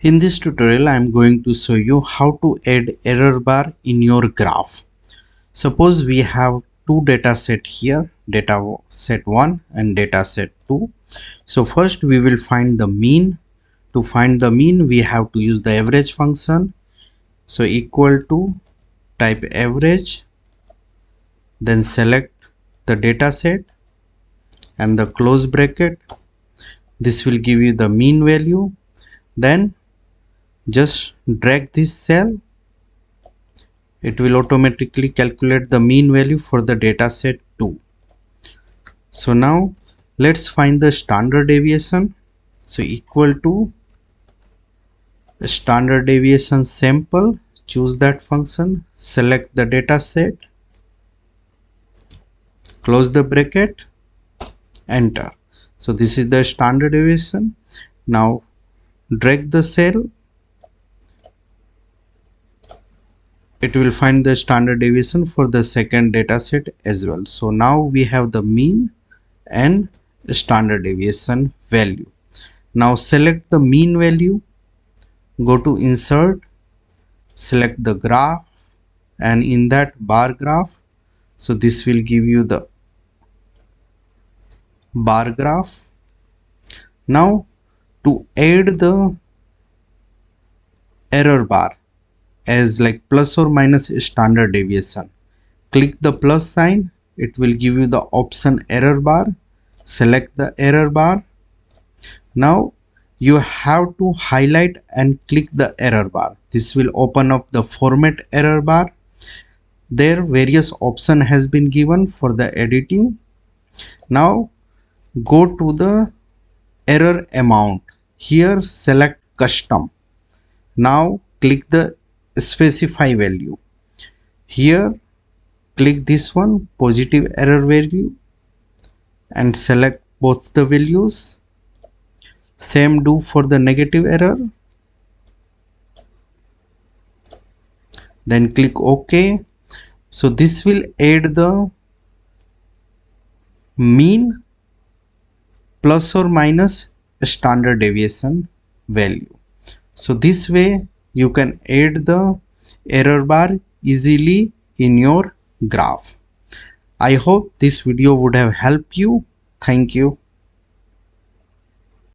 In this tutorial, I am going to show you how to add error bar in your graph. Suppose we have two data set here, data set 1 and data set 2. So first we will find the mean. To find the mean, we have to use the average function. So equal to type average, then select the data set and the close bracket. This will give you the mean value. Then just drag this cell. It will automatically calculate the mean value for the data set 2. So now let's find the standard deviation. So equal to standard deviation sample, choose that function, select the data set, close the bracket, enter. So this is the standard deviation. Now drag the cell. It will find the standard deviation for the second data set as well. So now we have the mean and standard deviation value. Now select the mean value, go to insert, select the graph, and in that bar graph, so this will give you the bar graph. Now to add the error bar as like plus or minus standard deviation, click the plus sign. It will give you the option error bar. Select the error bar. Now you have to highlight and click the error bar. This will open up the format error bar. There various option has been given for the editing. Now go to the error amount. Here select custom. Now click the specify value. Here click this one, positive error value, and select both the values. Same do for the negative error. Then click OK. So this will add the mean plus or minus standard deviation value. So this way you can add the error bar easily in your graph. I hope this video would have helped you. Thank you.